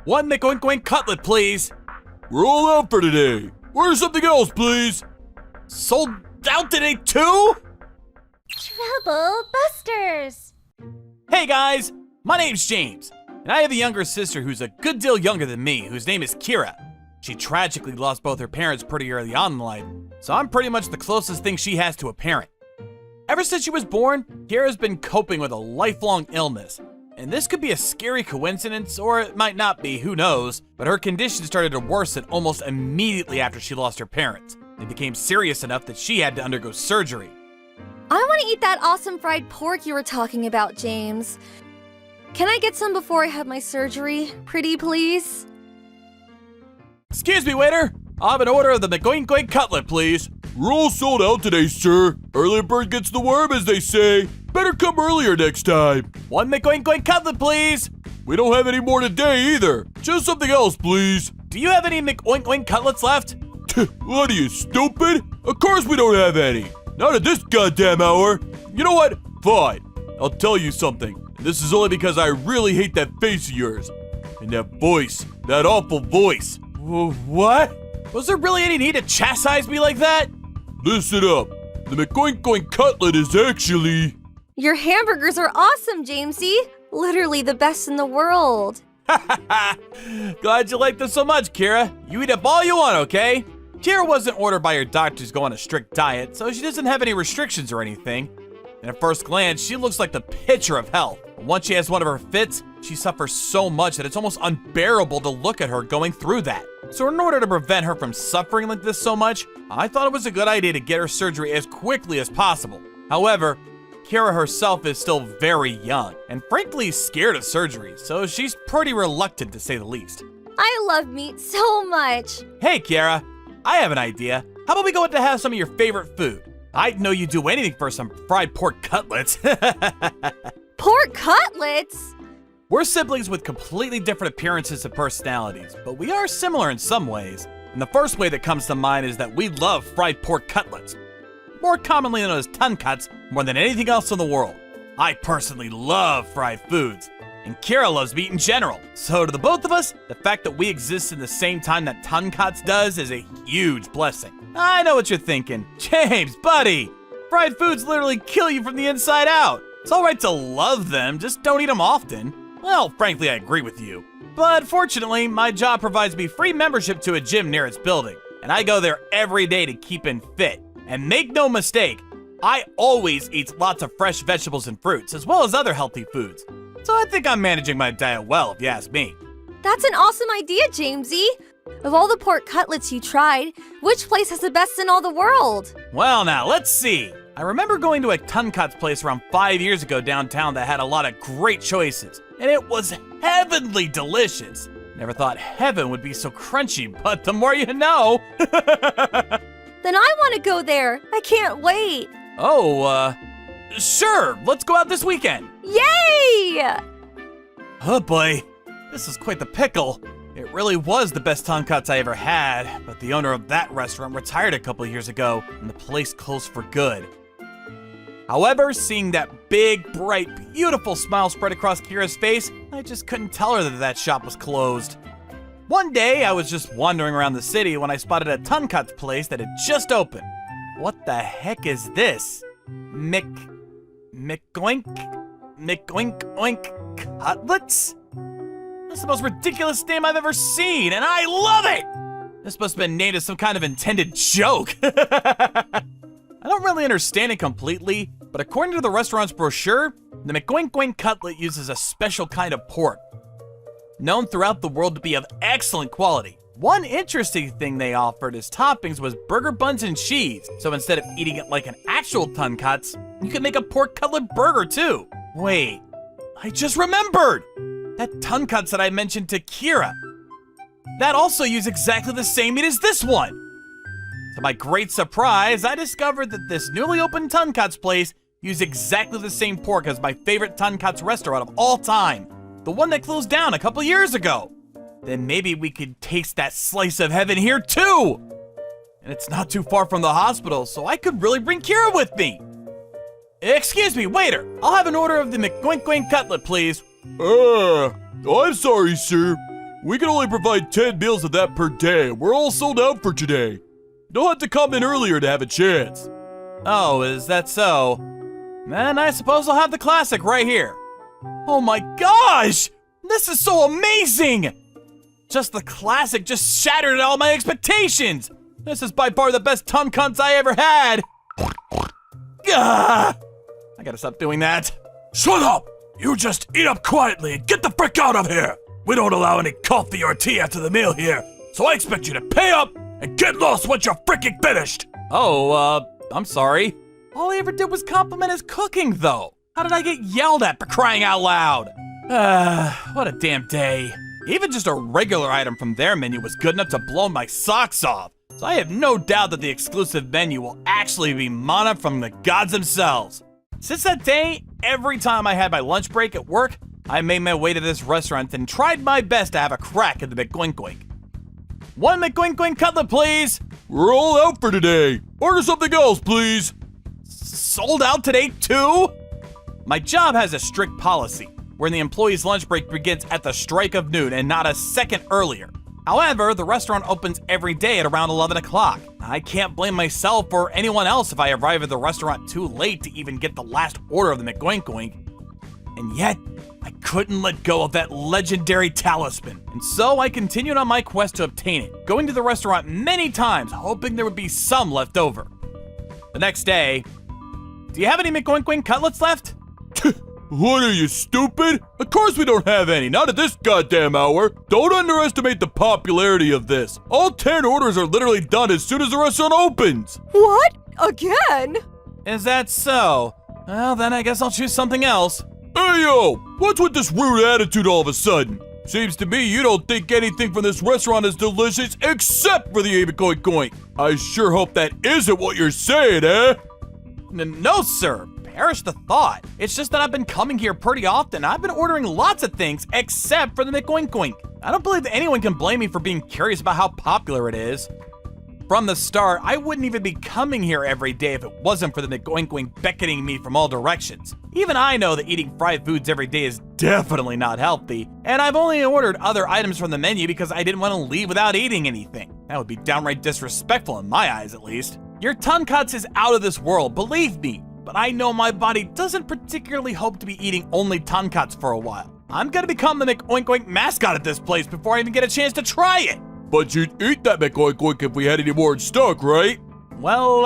One McOink cutlet, please. We're all out for today. Where's something else, please? Sold out today too? Trouble Busters! Hey guys, my name's James, and I have a younger sister who's a good deal younger than me, whose name is Kira. She tragically lost both her parents pretty early on in life, so I'm pretty much the closest thing she has to a parent. Ever since she was born, Kira's been coping with a lifelong illness. And this could be a scary coincidence, or it might not be, who knows, but her condition started to worsen almost immediately after she lost her parents. It became serious enough that she had to undergo surgery. I want to eat that awesome fried pork you were talking about, James. Can I get some before I have my surgery? Pretty please? Excuse me, waiter. I'll have an order of the McOink cutlet, please. We're all sold out today, sir. Early bird gets the worm, as they say. Better come earlier next time. One McOink cutlet, please. We don't have any more today either. Just something else, please. Do you have any McOink cutlets left? What are you, stupid? Of course we don't have any. Not at this goddamn hour. You know what? Fine. I'll tell you something. This is only because I really hate that face of yours. And that voice. That awful voice. What? Was there really any need to chastise me like that? Listen up. The McOink cutlet is actually... Your hamburgers are awesome, Jamesy. Literally the best in the world. Glad you like this so much, Kira. You eat up all you want, okay? Kira wasn't ordered by her doctor to go on a strict diet, so she doesn't have any restrictions or anything. And at first glance, she looks like the picture of health. But once she has one of her fits, she suffers so much that it's almost unbearable to look at her going through that. So in order to prevent her from suffering like this so much, I thought it was a good idea to get her surgery as quickly as possible. However, Kira herself is still very young, and frankly scared of surgery, so she's pretty reluctant to say the least. I love meat so much. Hey Kira, I have an idea. How about we go out to have some of your favorite food? I'd know you'd do anything for some fried pork cutlets. Pork cutlets? We're siblings with completely different appearances and personalities, but we are similar in some ways. And the first way that comes to mind is that we love fried pork cutlets, more commonly known as tuncuts, more than anything else in the world. I personally love fried foods, and Kira loves meat in general. So to the both of us, the fact that we exist in the same time that tuncuts does is a huge blessing. I know what you're thinking. James, buddy, fried foods literally kill you from the inside out. It's alright to love them, just don't eat them often. Well, frankly, I agree with you. But fortunately, my job provides me free membership to a gym near its building, and I go there every day to keep in fit. And make no mistake, I always eat lots of fresh vegetables and fruits, as well as other healthy foods. So I think I'm managing my diet well, if you ask me. That's an awesome idea, Jamesy. Of all the pork cutlets you tried, which place has the best in all the world? Well now, let's see. I remember going to a Tuncuts place around 5 years ago downtown that had a lot of great choices, and it was heavenly delicious. Never thought heaven would be so crunchy, but the more you know. Then I want to go there. I can't wait. Oh, sure, let's go out this weekend. Yay! Oh boy, this is quite the pickle. It really was the best Tuncuts I ever had, but the owner of that restaurant retired a couple years ago, and the place closed for good. However, seeing that big, bright, beautiful smile spread across Kira's face, I just couldn't tell her that that shop was closed. One day, I was just wandering around the city when I spotted a Tuncuts place that had just opened. What the heck is this? McOink cutlets? That's the most ridiculous name I've ever seen, and I love it! This must have been named as some kind of intended joke. I don't really understand it completely, but according to the restaurant's brochure, the McOink cutlet uses a special kind of pork, known throughout the world to be of excellent quality. One interesting thing they offered as toppings was burger buns and cheese, so instead of eating it like an actual Tuncuts, you could make a pork cutlet burger too. Wait, I just remembered! That Tuncuts that I mentioned to Kira, that also used exactly the same meat as this one. To my great surprise, I discovered that this newly opened Tuncuts place used exactly the same pork as my favorite Tuncuts restaurant of all time, the one that closed down a couple years ago. Then maybe we could taste that slice of heaven here too. And it's not too far from the hospital, so I could really bring Kira with me. Excuse me, waiter. I'll have an order of the McOink cutlet, please. I'm sorry, sir. We can only provide 10 meals of that per day. We're all sold out for today. You'll have to come in earlier to have a chance. Oh, is that so? Then I suppose I'll have the classic right here. Oh my gosh! This is so amazing! Just the classic just shattered all my expectations! This is by far the best tongue cunts I ever had! Gah! I gotta stop doing that. Shut up! You just eat up quietly and get the frick out of here! We don't allow any coffee or tea after the meal here, so I expect you to pay up and get lost once you're freaking finished! Oh, I'm sorry. All I ever did was compliment his cooking, though. How did I get yelled at for crying out loud? What a damn day. Even just a regular item from their menu was good enough to blow my socks off. So I have no doubt that the exclusive menu will actually be mana from the gods themselves. Since that day, every time I had my lunch break at work, I made my way to this restaurant and tried my best to have a crack at the McGoink. One McGoink cutlet, please. We're all out for today. Order something else, please. Sold out today, too? My job has a strict policy where the employee's lunch break begins at the strike of noon and not a second earlier. However, the restaurant opens every day at around 11 o'clock. I can't blame myself or anyone else if I arrive at the restaurant too late to even get the last order of the McGoink. And yet, I couldn't let go of that legendary talisman. And so I continued on my quest to obtain it, going to the restaurant many times, hoping there would be some left over. The next day, do you have any McGoink cutlets left? What are you, stupid? Of course we don't have any, not at this goddamn hour. Don't underestimate the popularity of this. All 10 orders are literally done as soon as the restaurant opens. What? Again? Is that so? Well, then I guess I'll choose something else. Hey yo, what's with this rude attitude all of a sudden? Seems to me you don't think anything from this restaurant is delicious except for the McGoink. I sure hope that isn't what you're saying, eh? No, sir. Perish the thought. It's just that I've been coming here pretty often. I've been ordering lots of things except for the McGoink. I don't believe that anyone can blame me for being curious about how popular it is. From the start, I wouldn't even be coming here every day if it wasn't for the McGoink beckoning me from all directions. Even I know that eating fried foods every day is definitely not healthy, and I've only ordered other items from the menu because I didn't want to leave without eating anything. That would be downright disrespectful in my eyes, at least. Your tonkatsu is out of this world, believe me, but I know my body doesn't particularly hope to be eating only tonkatsu for a while. I'm gonna become the McGoink mascot at this place before I even get a chance to try it. But you'd eat that McGoink if we had any more in stock, right? Well,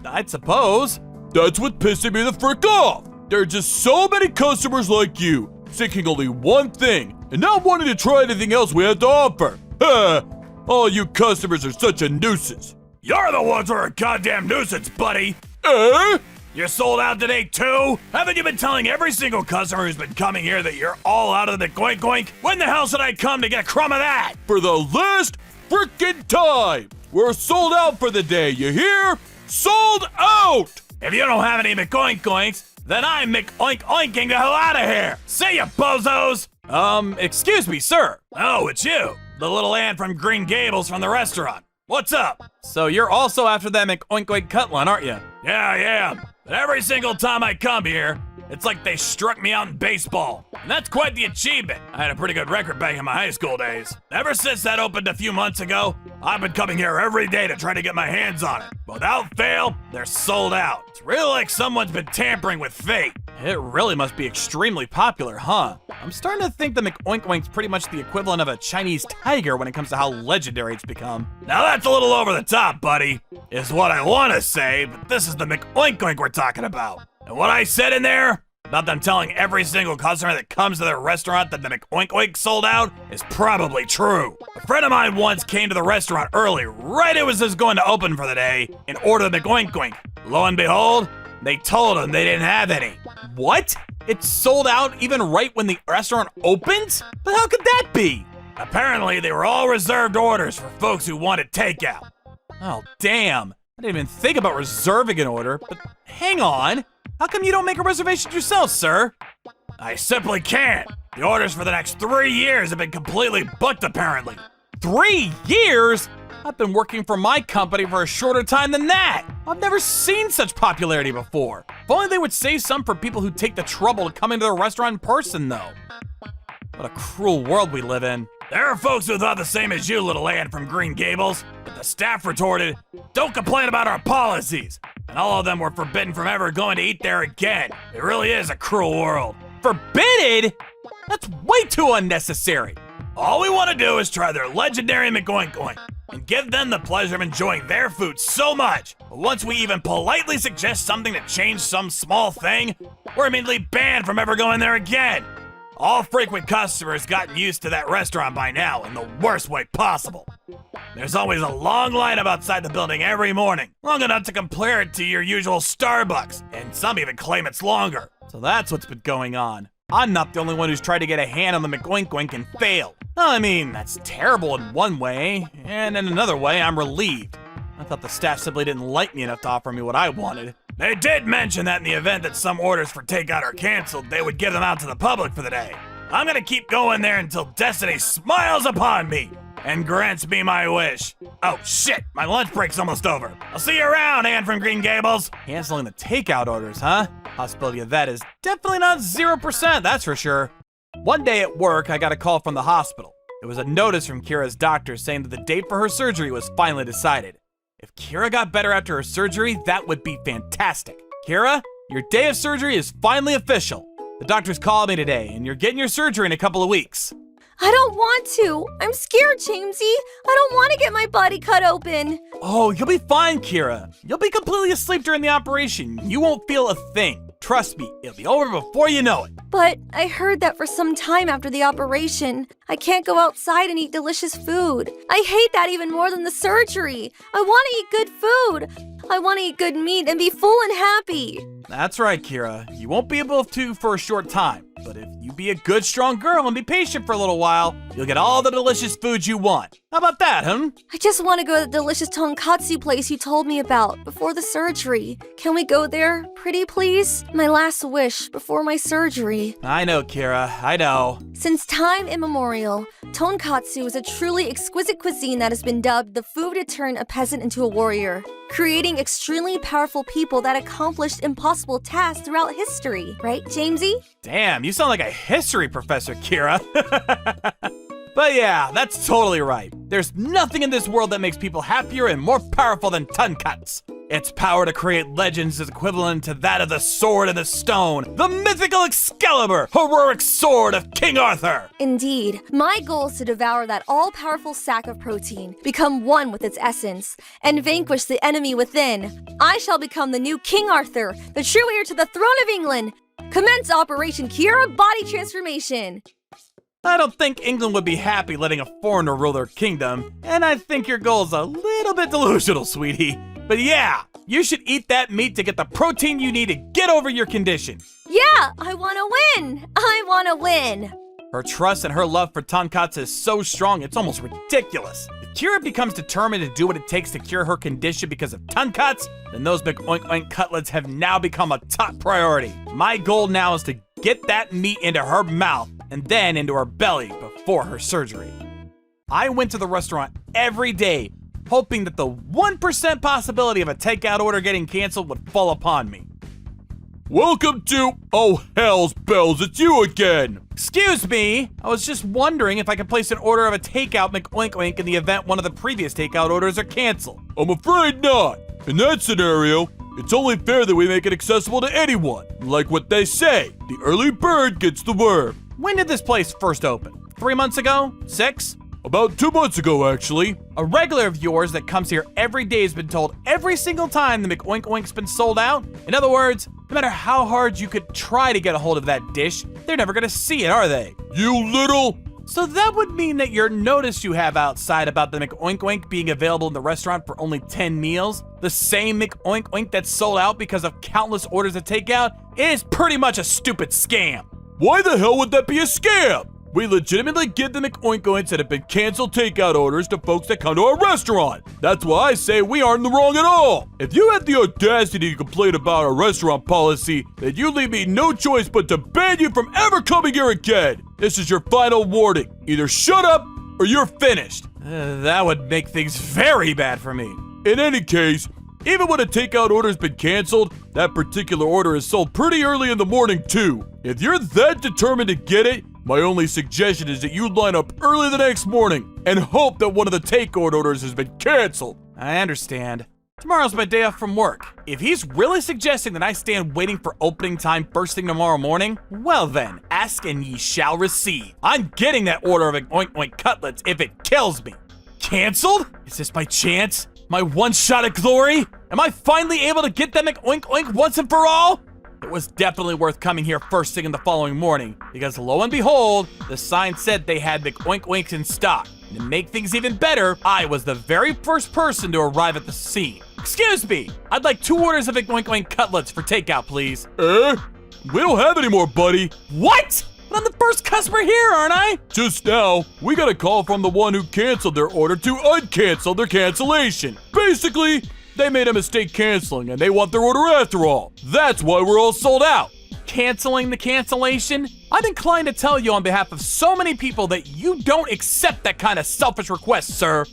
I'd suppose. That's what's pissing me the frick off. There are just so many customers like you, seeking only one thing, and not wanting to try anything else we had to offer. Ha! All you customers are such a nuisance. You're the ones who are a goddamn nuisance, buddy! Eh? You're sold out today, too? Haven't you been telling every single customer who's been coming here that you're all out of the McGoink? When the hell should I come to get a crumb of that? For the last frickin' time! We're sold out for the day, you hear? Sold out! If you don't have any McGoinks, then I'm McOinking the hell out of here! See ya, bozos! Excuse me, sir. Oh, it's you, the little ant from Green Gables from the restaurant. What's up? So you're also after that McOink cutlet, aren't you? Yeah, I am. But every single time I come here, it's like they struck me out in baseball. And that's quite the achievement. I had a pretty good record back in my high school days. Ever since that opened a few months ago, I've been coming here every day to try to get my hands on it. Without fail, they're sold out. It's really like someone's been tampering with fate. It really must be extremely popular, huh? I'm starting to think the McOink's pretty much the equivalent of a Chinese tiger when it comes to how legendary it's become. Now that's a little over the top, buddy, is what I want to say, but this is the McOink we're talking about. And what I said in there about them telling every single customer that comes to their restaurant that the McOink sold out is probably true. A friend of mine once came to the restaurant early, right as it was going to open for the day, and ordered the McOink. Lo and behold, they told him they didn't have any. What? It's sold out even right when the restaurant opens? But how could that be? Apparently, they were all reserved orders for folks who wanted takeout. Oh, damn. I didn't even think about reserving an order, but hang on. How come you don't make a reservation yourself, sir? I simply can't. The orders for the next 3 years have been completely booked, apparently. 3 years? I've been working for my company for a shorter time than that. I've never seen such popularity before. If only they would say some for people who take the trouble to come into the restaurant in person, though. What a cruel world we live in. There are folks who thought the same as you, little Ann from Green Gables, but the staff retorted, "Don't complain about our policies." And all of them were forbidden from ever going to eat there again. It really is a cruel world. Forbidden? That's way too unnecessary. All we want to do is try their legendary McOink Oink and give them the pleasure of enjoying their food so much. But once we even politely suggest something to change some small thing, we're immediately banned from ever going there again. All frequent customers gotten used to that restaurant by now in the worst way possible. There's always a long lineup outside the building every morning, long enough to compare it to your usual Starbucks, and some even claim it's longer. So that's what's been going on. I'm not the only one who's tried to get a hand on the McOink Oink and failed. Well, I mean, that's terrible in one way, and in another way, I'm relieved. I thought the staff simply didn't like me enough to offer me what I wanted. They did mention that in the event that some orders for takeout are canceled, they would give them out to the public for the day. I'm gonna keep going there until destiny smiles upon me and grants me my wish. Oh shit, my lunch break's almost over. I'll see you around, Ann from Green Gables. Canceling the takeout orders, huh? Possibility of that is definitely not 0%, that's for sure. One day at work, I got a call from the hospital. It was a notice from Kira's doctor saying that the date for her surgery was finally decided. If Kira got better after her surgery, that would be fantastic. Kira, your day of surgery is finally official. The doctor's called me today, and you're getting your surgery in a couple of weeks. I don't want to. I'm scared, Jamesy. I don't want to get my body cut open. Oh, you'll be fine, Kira. You'll be completely asleep during the operation. You won't feel a thing. Trust me, it'll be over before you know it. But I heard that for some time after the operation, I can't go outside and eat delicious food. I hate that even more than the surgery. I want to eat good food. I want to eat good meat and be full and happy. That's right, Kira. You won't be able to for a short time. But if you be a good, strong girl and be patient for a little while, you'll get all the delicious food you want. How about that, huh? I just want to go to the delicious tonkatsu place you told me about before the surgery. Can we go there, pretty please? My last wish before my surgery. I know, Kira. I know. Since time immemorial, tonkatsu is a truly exquisite cuisine that has been dubbed the food to turn a peasant into a warrior, creating extremely powerful people that accomplished impossible tasks throughout history. Right, Jamesy? Damn, you sound like a history professor, Kira. But yeah, that's totally right. There's nothing in this world that makes people happier and more powerful than tonkatsu. Its power to create legends is equivalent to that of the sword and the stone, the mythical Excalibur, heroic sword of King Arthur. Indeed. My goal is to devour that all-powerful sack of protein, become one with its essence, and vanquish the enemy within. I shall become the new King Arthur, the true heir to the throne of England. Commence Operation Kira Body Transformation. I don't think England would be happy letting a foreigner rule their kingdom, and I think your goal is a little bit delusional, sweetie. But yeah, you should eat that meat to get the protein you need to get over your condition. Yeah, I want to win. I want to win. Her trust and her love for tonkatsu is so strong, it's almost ridiculous. If Kira becomes determined to do what it takes to cure her condition because of tonkatsu, then those McOink Oink cutlets have now become a top priority. My goal now is to get that meat into her mouth and then into her belly before her surgery. I went to the restaurant every day, hoping that the 1% possibility of a takeout order getting canceled would fall upon me. Welcome to... Oh, hell's bells, it's you again! Excuse me, I was just wondering if I could place an order of a takeout McOink Oink in the event one of the previous takeout orders are canceled. I'm afraid not. In that scenario, it's only fair that we make it accessible to anyone. Like what they say, the early bird gets the worm. When did this place first open? 3 months ago? 6? About 2 months ago, actually. A regular of yours that comes here every day has been told every single time the McOink Oink's been sold out. In other words, no matter how hard you could try to get a hold of that dish, they're never gonna see it, are they? You little... So that would mean that your notice you have outside about the McOink Oink being available in the restaurant for only 10 meals, the same McOink Oink that's sold out because of countless orders of takeout, is pretty much a stupid scam. Why the hell would that be a scam? We legitimately give the McOink Oinks that have been canceled takeout orders to folks that come to our restaurant. That's why I say we aren't in the wrong at all. If you have the audacity to complain about our restaurant policy, then you leave me no choice but to ban you from ever coming here again. This is your final warning. Either shut up or you're finished. That would make things very bad for me. In any case, even when a takeout order's been canceled, that particular order is sold pretty early in the morning too. If you're that determined to get it, My only suggestion is that you line up early the next morning and hope that one of the takeout orders has been canceled. I understand. Tomorrow's my day off from work. If he's really suggesting that I stand waiting for opening time first thing tomorrow morning, well then, ask and ye shall receive. I'm getting that order of oink oink cutlets if it kills me. Canceled? Is this my chance? My one shot at glory? Am I finally able to get that oink oink once and for all? It was definitely worth coming here first thing in the following morning, because lo and behold, the sign said they had oink oinks in stock. And to make things even better, I was the very first person to arrive at the scene. Excuse me, I'd like 2 orders of oink oink cutlets for takeout, please. We don't have any more, buddy. What? But I'm the first customer here, aren't I? Just now, we got a call from the one who canceled their order to uncancel their cancellation. Basically, they made a mistake canceling and they want their order after all. That's why we're all sold out. Canceling the cancellation? I'm inclined to tell you on behalf of so many people that you don't accept that kind of selfish request, sir.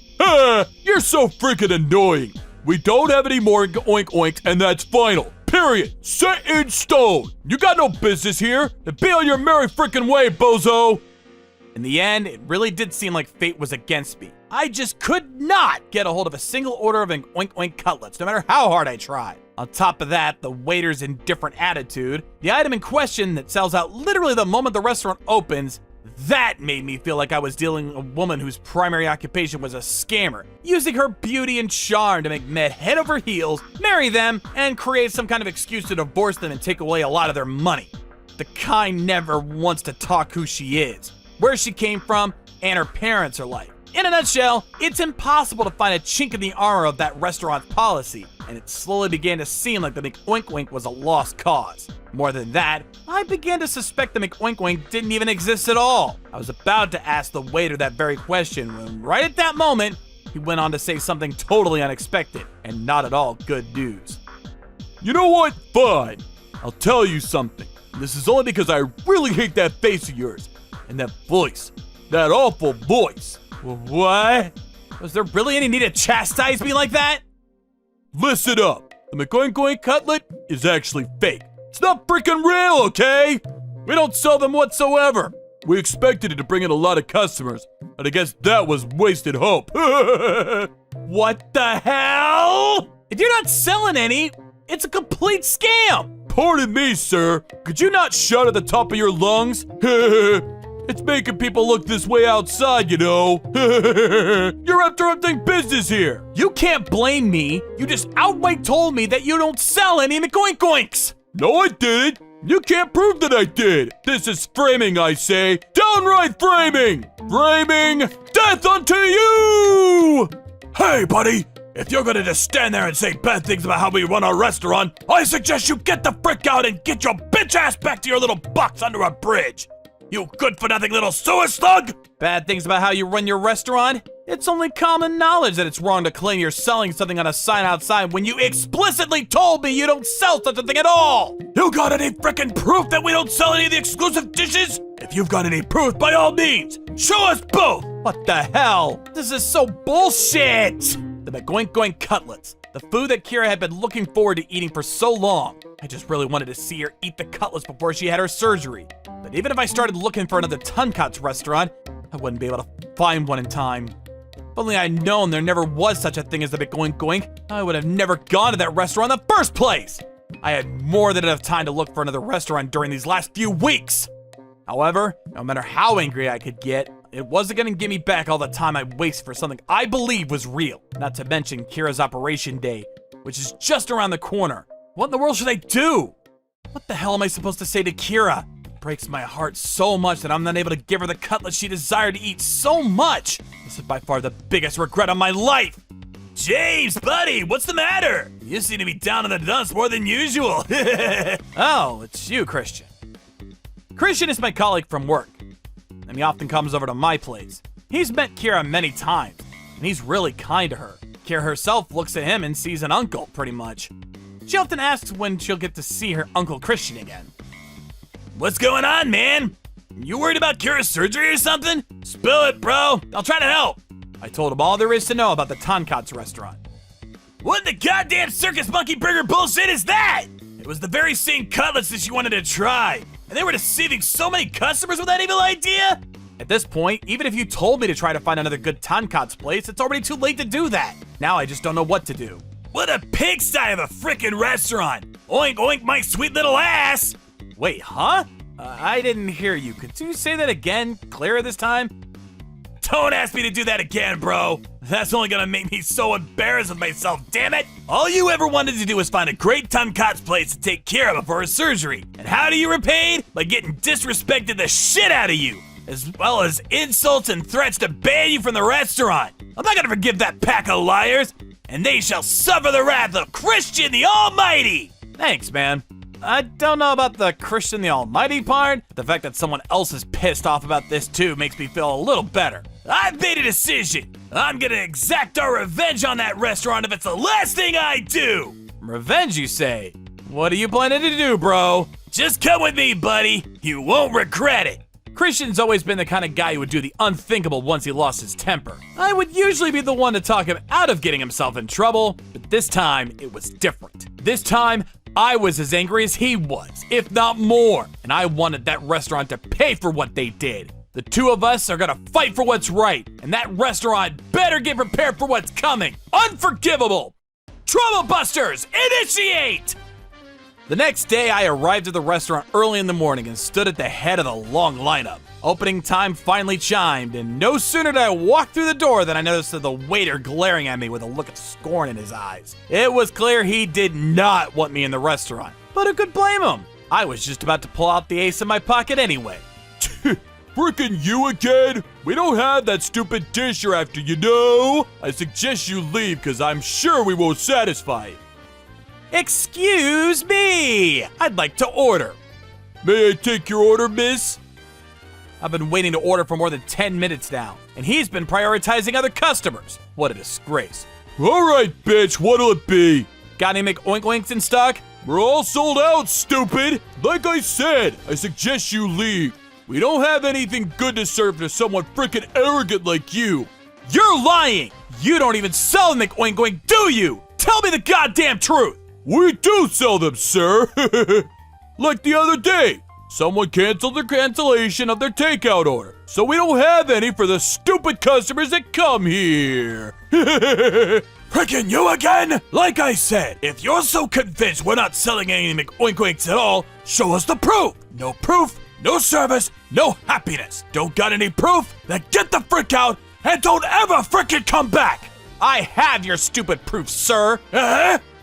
You're so freaking annoying. We don't have any more oink oinks and that's final. Period. Set in stone. You got no business here. Then be on your merry freaking way, bozo. In the end, it really did seem like fate was against me. I just could not get a hold of a single order of oink oink cutlets, no matter how hard I tried. On top of that, the waiter's indifferent attitude, the item in question that sells out literally the moment the restaurant opens, that made me feel like I was dealing with a woman whose primary occupation was a scammer, using her beauty and charm to make men head over heels, marry them, and create some kind of excuse to divorce them and take away a lot of their money. The kind never wants to talk who she is, where she came from, and her parents are like. In a nutshell, it's impossible to find a chink in the armor of that restaurant's policy, and it slowly began to seem like the McOink Oink was a lost cause. More than that, I began to suspect the McOink Oink didn't even exist at all. I was about to ask the waiter that very question when, right at that moment, he went on to say something totally unexpected and not at all good news. You know what? Fine. I'll tell you something. This is only because I really hate that face of yours and that voice. That awful voice. What? Was there really any need to chastise me like that? Listen up. The McOink Oink cutlet is actually fake. It's not freaking real, okay? We don't sell them whatsoever. We expected it to bring in a lot of customers, but I guess that was wasted hope. What the hell? If you're not selling any, it's a complete scam. Pardon me, sir. Could you not shout at the top of your lungs? It's making people look this way outside, you know. You're interrupting business here. You can't blame me. You just outright told me that you don't sell any McOink Oinks. No, I didn't. You can't prove that I did. This is framing, I say. Downright framing. Framing death unto you. Hey, buddy. If you're gonna just stand there and say bad things about how we run our restaurant, I suggest you get the frick out and get your bitch ass back to your little box under a bridge. You good-for-nothing little sewer slug! Bad things about how you run your restaurant? It's only common knowledge that it's wrong to claim you're selling something on a sign outside when you explicitly told me you don't sell such a thing at all! You got any frickin' proof that we don't sell any of the exclusive dishes? If you've got any proof, by all means, show us both! What the hell? This is so bullshit! The McOink Oink cutlets. The food that Kira had been looking forward to eating for so long. I just really wanted to see her eat the cutlets before she had her surgery. But even if I started looking for another Tonkatsu restaurant, I wouldn't be able to find one in time. If only I'd known there never was such a thing as the McOink Oink, I would have never gone to that restaurant in the first place! I had more than enough time to look for another restaurant during these last few weeks! However, no matter how angry I could get, it wasn't gonna give me back all the time I wasted for something I believe was real. Not to mention Kira's operation day, which is just around the corner. What in the world should I do? What the hell am I supposed to say to Kira? It breaks my heart so much that I'm not able to give her the cutlet she desired to eat so much. This is by far the biggest regret of my life. James, buddy, what's the matter? You seem to be down in the dumps more than usual. Oh, it's you, Christian. Christian is my colleague from work, and he often comes over to my place. He's met Kira many times, and he's really kind to her. Kira herself looks at him and sees an uncle, pretty much. She often asks when she'll get to see her Uncle Christian again. What's going on, man? You worried about Kira's surgery or something? Spill it, bro. I'll try to help. I told him all there is to know about the Tonkatsu restaurant. What in the goddamn circus monkey burger bullshit is that? It was the very same cutlets that she wanted to try. And they were deceiving so many customers with that evil idea? At this point, even if you told me to try to find another good tonkatsu place, it's already too late to do that. Now I just don't know what to do. What a pigsty of a frickin' restaurant! Oink oink my sweet little ass! Wait, huh? I didn't hear you. Could you say that again, clearer this time? Don't ask me to do that again, bro. That's only gonna make me so embarrassed with myself, damn it! All you ever wanted to do was find a great tonkatsu place to take care of before a surgery. And how do you repay? By getting disrespected the shit out of you, as well as insults and threats to ban you from the restaurant. I'm not gonna forgive that pack of liars, and they shall suffer the wrath of Christian the Almighty! Thanks, man. I don't know about the Christian the Almighty part, but the fact that someone else is pissed off about this too makes me feel a little better. I've made a decision. I'm gonna exact our revenge on that restaurant if it's the last thing I do! Revenge, you say? What are you planning to do, bro? Just come with me, buddy. You won't regret it. Christian's always been the kind of guy who would do the unthinkable once he lost his temper. I would usually be the one to talk him out of getting himself in trouble, but this time it was different. This time, I was as angry as he was, if not more, and I wanted that restaurant to pay for what they did. The two of us are gonna fight for what's right, and that restaurant better get prepared for what's coming. Unforgivable! Trouble Busters, initiate! The next day, I arrived at the restaurant early in the morning and stood at the head of the long lineup. Opening time finally chimed, and no sooner did I walk through the door than I noticed the waiter glaring at me with a look of scorn in his eyes. It was clear he did not want me in the restaurant, but who could blame him? I was just about to pull out the ace in my pocket anyway. Frickin' you again? We don't have that stupid dish you're after, you know? I suggest you leave, cause I'm sure we won't satisfy it. Excuse me! I'd like to order. May I take your order, miss? I've been waiting to order for more than 10 minutes now, and he's been prioritizing other customers. What a disgrace. Alright, bitch, what'll it be? Got any McOink-Oinks in stock? We're all sold out, stupid! Like I said, I suggest you leave. We don't have anything good to serve to someone frickin' arrogant like you. You're lying! You don't even sell McOink-Oink, do you? Tell me the goddamn truth! We do sell them, sir! Like the other day, someone canceled their cancellation of their takeout order, so we don't have any for the stupid customers that come here. Frickin' you again? Like I said, if you're so convinced we're not selling any McOink-Oinks at all, show us the proof. No proof, no service, no happiness. Don't got any proof? Then get the frick out and don't ever frickin' come back. I have your stupid proof, sir.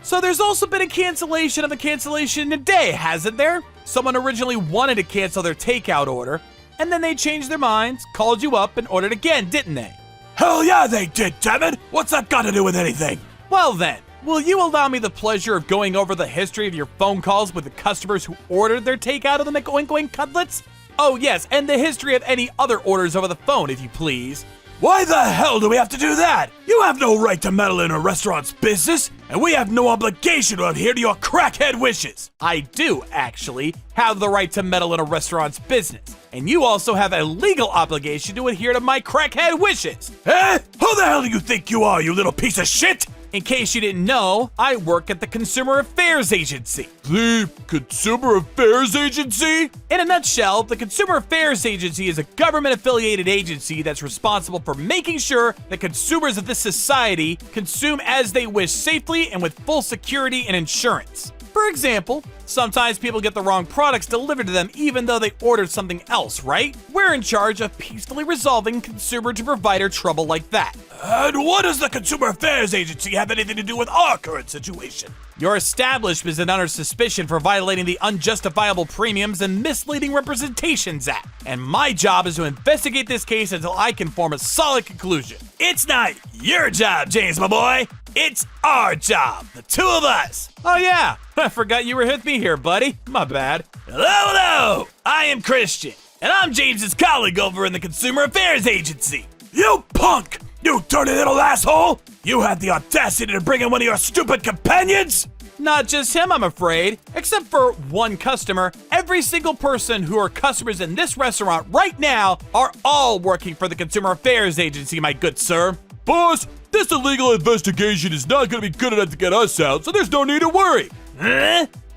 So there's also been a cancellation of the cancellation today, hasn't there? Someone originally wanted to cancel their takeout order, and then they changed their minds, called you up, and ordered again, didn't they? Hell yeah they did, damn it! What's that got to do with anything? Well then, will you allow me the pleasure of going over the history of your phone calls with the customers who ordered their takeout of the McOink-Oink cutlets? Oh yes, and the history of any other orders over the phone, if you please. Why the hell do we have to do that? You have no right to meddle in a restaurant's business, and we have no obligation to adhere to your crackhead wishes. I do, actually, have the right to meddle in a restaurant's business, and you also have a legal obligation to adhere to my crackhead wishes. Who the hell do you think you are, you little piece of shit? In case you didn't know, I work at the Consumer Affairs Agency. The Consumer Affairs Agency? In a nutshell, the Consumer Affairs Agency is a government-affiliated agency that's responsible for making sure that consumers of this society consume as they wish safely and with full security and insurance. For example, sometimes people get the wrong products delivered to them even though they ordered something else, right? We're in charge of peacefully resolving consumer-to-provider trouble like that. And what does the Consumer Affairs Agency have anything to do with our current situation? Your establishment is under suspicion for violating the Unjustifiable Premiums and Misleading Representations Act, and my job is to investigate this case until I can form a solid conclusion. It's not your job, James, my boy. It's our job, the two of us. Oh yeah, I forgot you were with me here, buddy. My bad. Hello, I am Christian, and I'm James's colleague over in the Consumer Affairs Agency. You punk! You dirty little asshole! You had the audacity to bring in one of your stupid companions? Not just him, I'm afraid. Except for one customer, every single person who are customers in this restaurant right now are all working for the Consumer Affairs Agency, my good sir. Boss, this illegal investigation is not gonna be good enough to get us out, so there's no need to worry.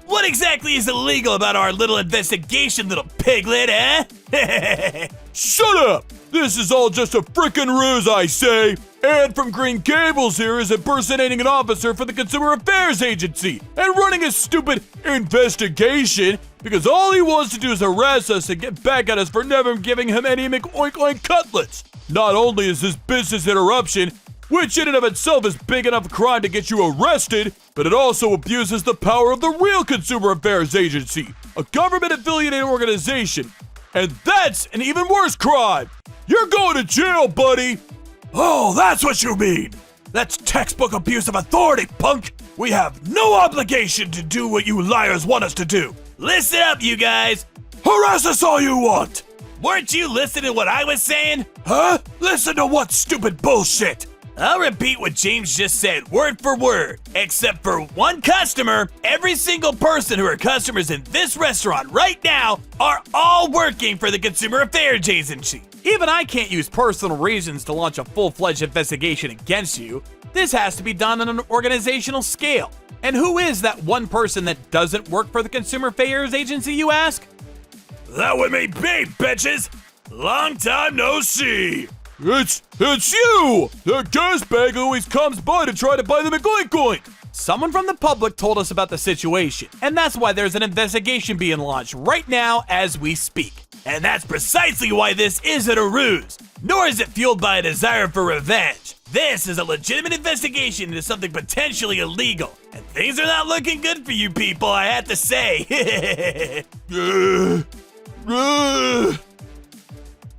What exactly is illegal about our little investigation, little piglet, eh? Shut up! This is all just a frickin' ruse, I say! Ed from Green Gables here is impersonating an officer for the Consumer Affairs Agency and running a stupid investigation because all he wants to do is harass us and get back at us for never giving him any McOink cutlets. Not only is this business interruption, which in and of itself is big enough crime to get you arrested, but it also abuses the power of the real Consumer Affairs Agency, a government-affiliated organization. And that's an even worse crime! You're going to jail, buddy! Oh, that's what you mean! That's textbook abuse of authority, punk! We have no obligation to do what you liars want us to do! Listen up, you guys! Harass us all you want! Weren't you listening to what I was saying? Huh? Listen to what stupid bullshit! I'll repeat what James just said, word for word. Except for one customer, every single person who are customers in this restaurant right now are all working for the Consumer Affairs Agency. Even I can't use personal reasons to launch a full-fledged investigation against you. This has to be done on an organizational scale. And who is that one person that doesn't work for the Consumer Affairs Agency, you ask? That would be me, bitches! Long time no see! It's you! The gas bag always comes by to try to buy the McOink. Someone from the public told us about the situation, and that's why there's an investigation being launched right now as we speak. And that's precisely why this isn't a ruse, nor is it fueled by a desire for revenge. This is a legitimate investigation into something potentially illegal, and things are not looking good for you people, I have to say.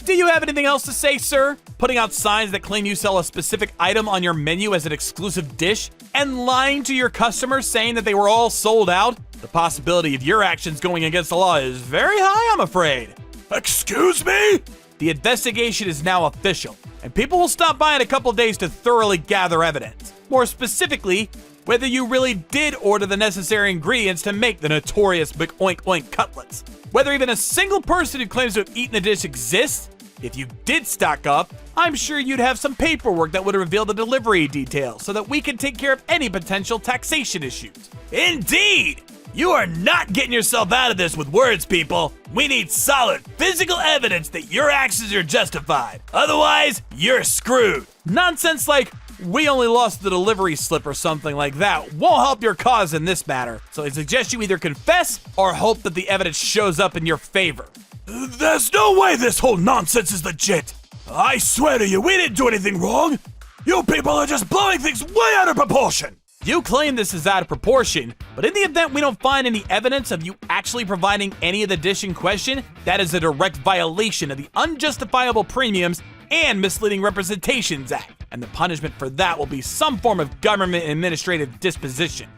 Do you have anything else to say, sir? Putting out signs that claim you sell a specific item on your menu as an exclusive dish and lying to your customers saying that they were all sold out? The possibility of your actions going against the law is very high, I'm afraid. Excuse me? The investigation is now official, and people will stop by in a couple days to thoroughly gather evidence. More specifically, whether you really did order the necessary ingredients to make the notorious McOink cutlets. Whether even a single person who claims to have eaten the dish exists. If you did stock up, I'm sure you'd have some paperwork that would reveal the delivery details so that we can take care of any potential taxation issues. Indeed! You are not getting yourself out of this with words, people. We need solid physical evidence that your actions are justified. Otherwise, you're screwed. Nonsense like, we only lost the delivery slip or something like that won't help your cause in this matter. So I suggest you either confess or hope that the evidence shows up in your favor. There's no way this whole nonsense is legit. I swear to you, we didn't do anything wrong. You people are just blowing things way out of proportion. You claim this is out of proportion, but in the event we don't find any evidence of you actually providing any of the dish in question, that is a direct violation of the Unjustifiable Premiums and Misleading Representations Act, and the punishment for that will be some form of government administrative disposition.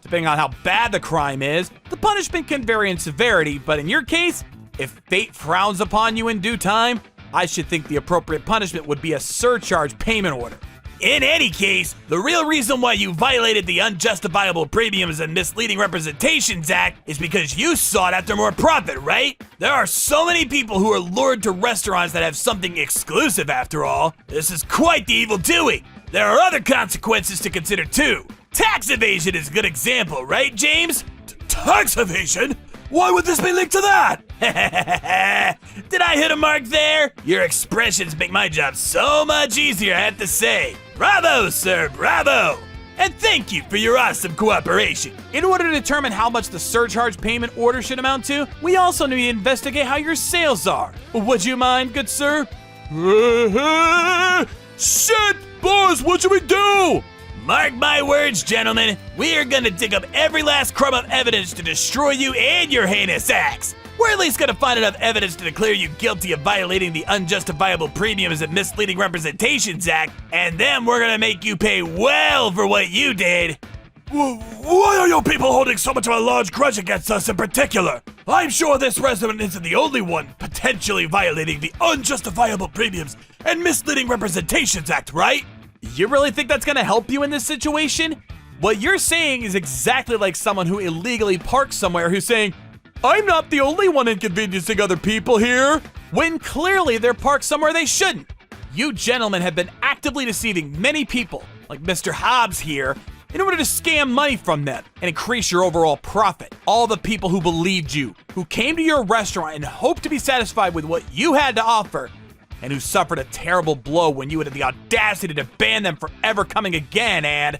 Depending on how bad the crime is, the punishment can vary in severity, but in your case, if fate frowns upon you in due time, I should think the appropriate punishment would be a surcharge payment order. In any case, the real reason why you violated the Unjustifiable Premiums and Misleading Representations Act is because you sought after more profit, right? There are so many people who are lured to restaurants that have something exclusive after all. This is quite the evil doing. There are other consequences to consider too. Tax evasion is a good example, right, James? Tax evasion? Why would this be linked to that? Did I hit a mark there? Your expressions make my job so much easier, I have to say. Bravo, sir, bravo! And thank you for your awesome cooperation. In order to determine how much the surcharge payment order should amount to, we also need to investigate how your sales are. Would you mind, good sir? Shit! Boss, what should we do? Mark my words, gentlemen, we are gonna dig up every last crumb of evidence to destroy you and your heinous acts. We're at least gonna find enough evidence to declare you guilty of violating the Unjustifiable Premiums and Misleading Representations Act, and then we're gonna make you pay well for what you did. Why are you people holding so much of a large grudge against us in particular? I'm sure this restaurant isn't the only one potentially violating the Unjustifiable Premiums and Misleading Representations Act, right? You really think that's gonna help you in this situation? What you're saying is exactly like someone who illegally parks somewhere who's saying, I'm not the only one inconveniencing other people here, when clearly they're parked somewhere they shouldn't. You gentlemen have been actively deceiving many people, like Mr. Hobbs here, in order to scam money from them and increase your overall profit. All the people who believed you, who came to your restaurant and hoped to be satisfied with what you had to offer, and who suffered a terrible blow when you had the audacity to ban them from ever coming again, and...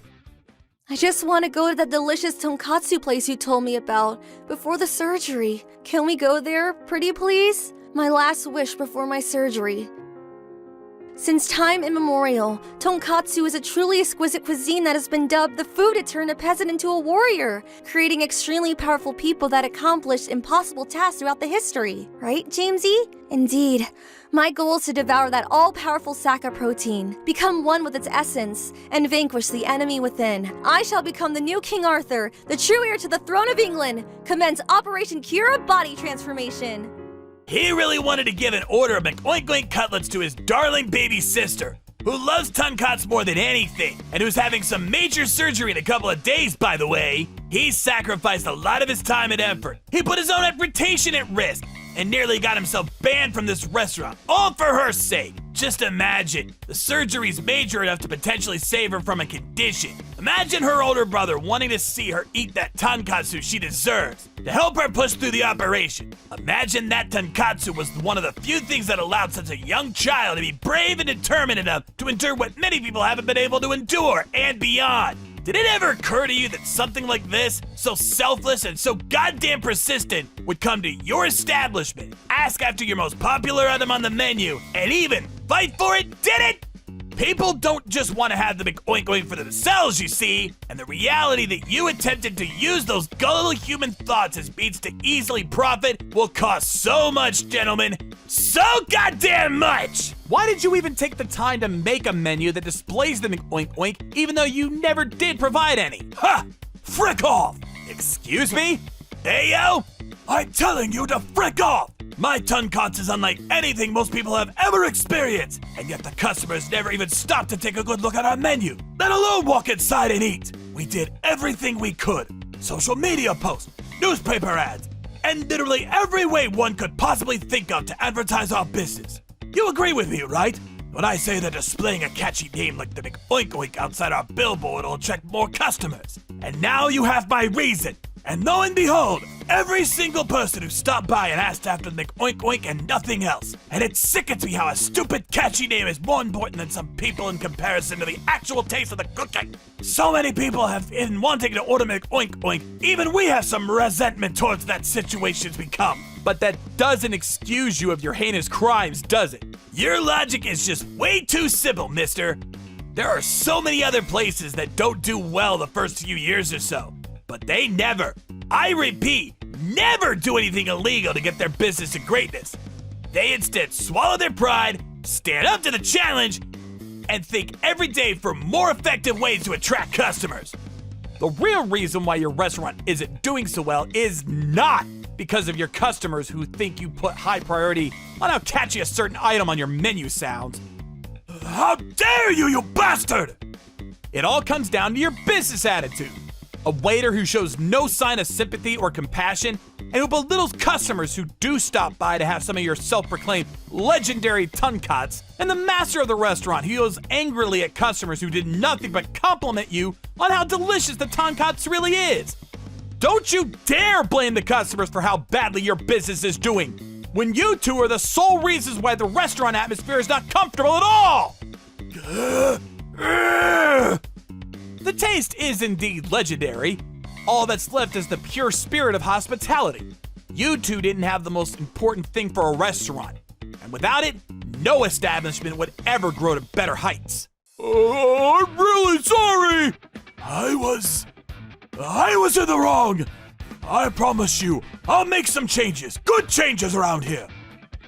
I just want to go to that delicious tonkatsu place you told me about before the surgery. Can we go there, pretty please? My last wish before my surgery. Since time immemorial, tonkatsu is a truly exquisite cuisine that has been dubbed the food to turn a peasant into a warrior, creating extremely powerful people that accomplished impossible tasks throughout the history. Right, Jamesy? Indeed. My goal is to devour that all-powerful sack of protein, become one with its essence, and vanquish the enemy within. I shall become the new King Arthur, the true heir to the throne of England. Commence Operation Cura Body Transformation. He really wanted to give an order of McOink cutlets to his darling baby sister, who loves tonkatsu more than anything, and who's having some major surgery in a couple of days, by the way. He sacrificed a lot of his time and effort. He put his own reputation at risk, and nearly got himself banned from this restaurant, all for her sake. Just imagine, the surgery's major enough to potentially save her from a condition. Imagine her older brother wanting to see her eat that tonkatsu she deserves, to help her push through the operation. Imagine that tonkatsu was one of the few things that allowed such a young child to be brave and determined enough to endure what many people haven't been able to endure, and beyond. Did it ever occur to you that something like this, so selfless and so goddamn persistent, would come to your establishment, ask after your most popular item on the menu, and even fight for it? Did it? People don't just want to have the McOink for themselves, you see, and the reality that you attempted to use those gullible human thoughts as means to easily profit will cost so much, gentlemen. So goddamn much! Why did you even take the time to make a menu that displays the McOink, even though you never did provide any? Ha! Frick off! Excuse me? Hey, yo! I'm telling you to frick off! My tonkatsu is unlike anything most people have ever experienced, and yet the customers never even stopped to take a good look at our menu, let alone walk inside and eat. We did everything we could. Social media posts, newspaper ads, and literally every way one could possibly think of to advertise our business. You agree with me, right? When I say that displaying a catchy name like the McOink outside our billboard will attract more customers. And now you have my reason. And lo and behold, every single person who stopped by and asked after the McOink and nothing else. And it sickens me how a stupid catchy name is more important than some people in comparison to the actual taste of the cooking. So many people have been wanting to order McOink. Even we have some resentment towards that situation's become. But that doesn't excuse you of your heinous crimes, does it? Your logic is just way too simple, mister. There are so many other places that don't do well the first few years or so. But they never, I repeat, never do anything illegal to get their business to greatness. They instead swallow their pride, stand up to the challenge, and think every day for more effective ways to attract customers. The real reason why your restaurant isn't doing so well is not because of your customers who think you put high priority on how catchy a certain item on your menu sounds. How dare you, you bastard! It all comes down to your business attitude. A waiter who shows no sign of sympathy or compassion and who belittles customers who do stop by to have some of your self-proclaimed legendary tonkatsu, and the master of the restaurant who yells angrily at customers who did nothing but compliment you on how delicious the tonkatsu really is. Don't you dare blame the customers for how badly your business is doing, when you two are the sole reasons why the restaurant atmosphere is not comfortable at all! The taste is indeed legendary. All that's left is the pure spirit of hospitality. You two didn't have the most important thing for a restaurant, and without it, no establishment would ever grow to better heights. I'm really sorry. I was in the wrong. I promise you, I'll make some changes, good changes around here.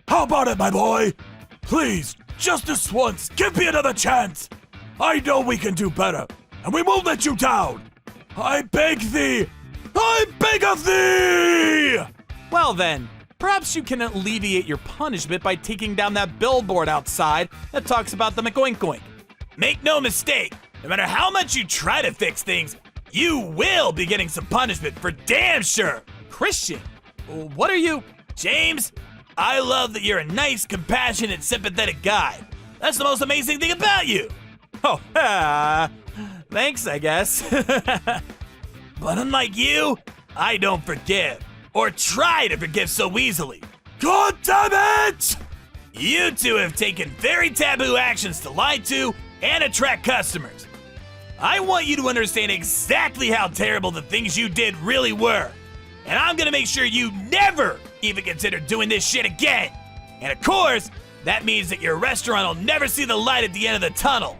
How about it, my boy? Please, just this once, give me another chance. I know we can do better, and we won't let you down. I beg thee! I beg of thee! Well then, perhaps you can alleviate your punishment by taking down that billboard outside that talks about the McOink. Make no mistake, no matter how much you try to fix things, you will be getting some punishment for damn sure. Christian, what are you? James, I love that you're a nice, compassionate, sympathetic guy. That's the most amazing thing about you. Oh, Thanks, I guess. But unlike you, I don't forgive. Or try to forgive so easily. God damn it! You two have taken very taboo actions to lie to and attract customers. I want you to understand exactly how terrible the things you did really were. And I'm gonna make sure you never even consider doing this shit again. And of course, that means that your restaurant will never see the light at the end of the tunnel.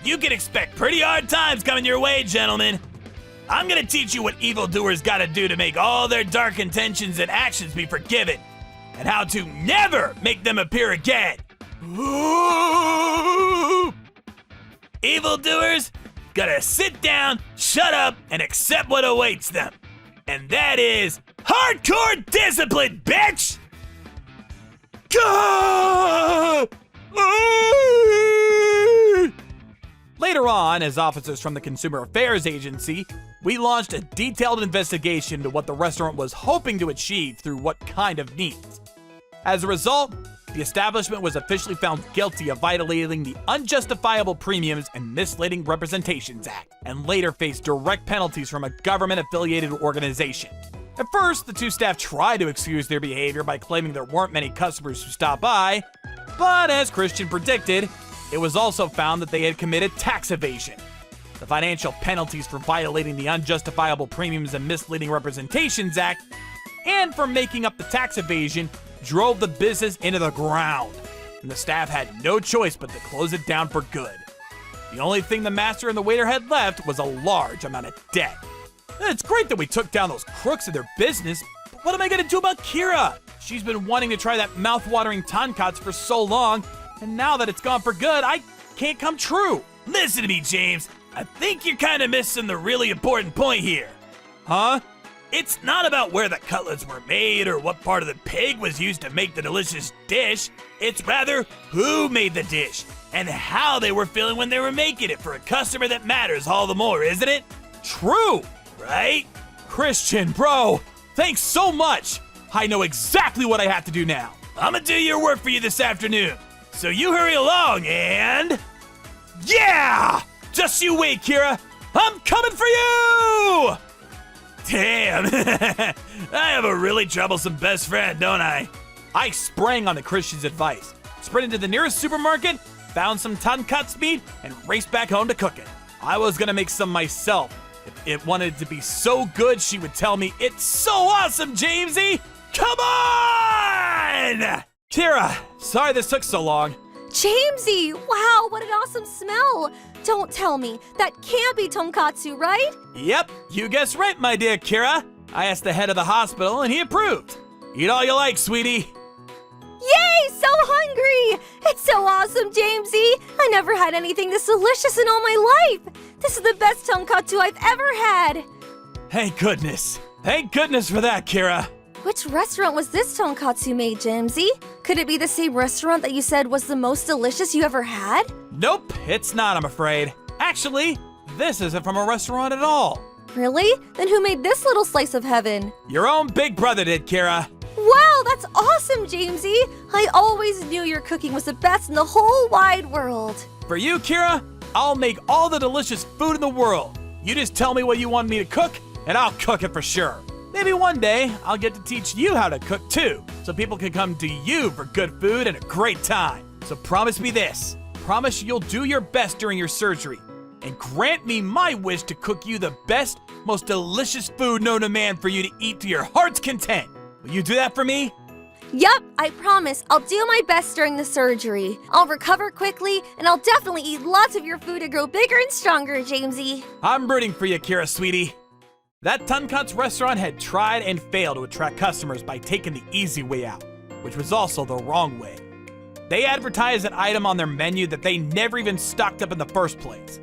You can expect pretty hard times coming your way, gentlemen. I'm gonna teach you what evildoers gotta do to make all their dark intentions and actions be forgiven, and how to never make them appear again. Evildoers gotta sit down, shut up, and accept what awaits them. And that is hardcore discipline, bitch! Later on, as officers from the Consumer Affairs Agency, we launched a detailed investigation into what the restaurant was hoping to achieve through what kind of needs. As a result, the establishment was officially found guilty of violating the Unjustifiable Premiums and Misleading Representations Act, and later faced direct penalties from a government-affiliated organization. At first, the two staff tried to excuse their behavior by claiming there weren't many customers who stopped by, but as Christian predicted, it was also found that they had committed tax evasion. The financial penalties for violating the Unjustifiable Premiums and Misleading Representations Act and for making up the tax evasion drove the business into the ground, and the staff had no choice but to close it down for good. The only thing the master and the waiter had left was a large amount of debt. It's great that we took down those crooks of their business, but what am I gonna do about Kira? She's been wanting to try that mouth-watering tonkatsu for so long, and now that it's gone for good, I can't come true. Listen to me, James. I think you're kind of missing the really important point here. Huh? It's not about where the cutlets were made or what part of the pig was used to make the delicious dish. It's rather who made the dish and how they were feeling when they were making it for a customer that matters all the more, isn't it? True! Right? Christian, bro, thanks so much! I know exactly what I have to do now. I'm gonna do your work for you this afternoon. So you hurry along and... Yeah! Just you wait, Kira. I'm coming for you! Damn. I have a really troublesome best friend, don't I? I sprang on the Christian's advice, sprinted to the nearest supermarket, found some tonkatsu meat, and raced back home to cook it. I was gonna make some myself. If it wanted to be so good, she would tell me, "It's so awesome, Jamesy! Come on!" Kira, sorry this took so long. Jamesy, wow, what an awesome smell. Don't tell me, that can't be tonkatsu, right? Yep, you guessed right, my dear Kira. I asked the head of the hospital and he approved. Eat all you like, sweetie. Yay, so hungry! It's so awesome, Jamesy. I never had anything this delicious in all my life. This is the best tonkatsu I've ever had. Thank goodness. Thank goodness for that, Kira. Which restaurant was this tonkatsu made, Jamesy? Could it be the same restaurant that you said was the most delicious you ever had? Nope, it's not, I'm afraid. Actually, this isn't from a restaurant at all. Really? Then who made this little slice of heaven? Your own big brother did, Kira. Wow, that's awesome, Jamesy! I always knew your cooking was the best in the whole wide world. For you, Kira, I'll make all the delicious food in the world. You just tell me what you want me to cook, and I'll cook it for sure. Maybe one day, I'll get to teach you how to cook too, so people can come to you for good food and a great time. So promise me this. Promise you'll do your best during your surgery, and grant me my wish to cook you the best, most delicious food known to man for you to eat to your heart's content. Will you do that for me? Yup, I promise. I'll do my best during the surgery. I'll recover quickly, and I'll definitely eat lots of your food to grow bigger and stronger, Jamesy. I'm rooting for you, Kira, sweetie. That tonkatsu restaurant had tried and failed to attract customers by taking the easy way out, which was also the wrong way. They advertised an item on their menu that they never even stocked up in the first place.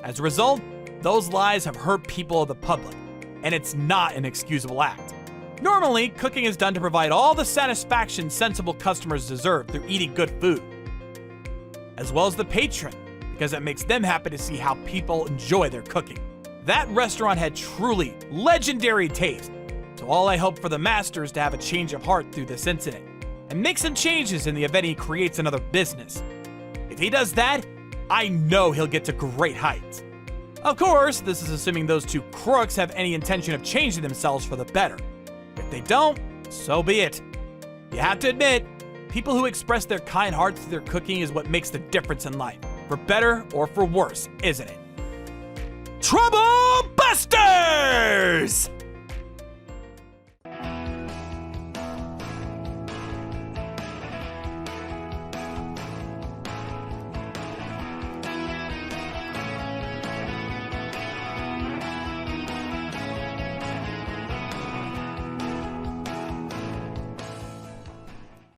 As a result, those lies have hurt people of the public, and it's not an excusable act. Normally, cooking is done to provide all the satisfaction sensible customers deserve through eating good food, as well as the patron, because it makes them happy to see how people enjoy their cooking. That restaurant had truly legendary taste, so all I hope for the master is to have a change of heart through this incident, and make some changes in the event he creates another business. If he does that, I know he'll get to great heights. Of course, this is assuming those two crooks have any intention of changing themselves for the better. If they don't, so be it. You have to admit, people who express their kind hearts through their cooking is what makes the difference in life. For better or for worse, isn't it? Trouble Busters!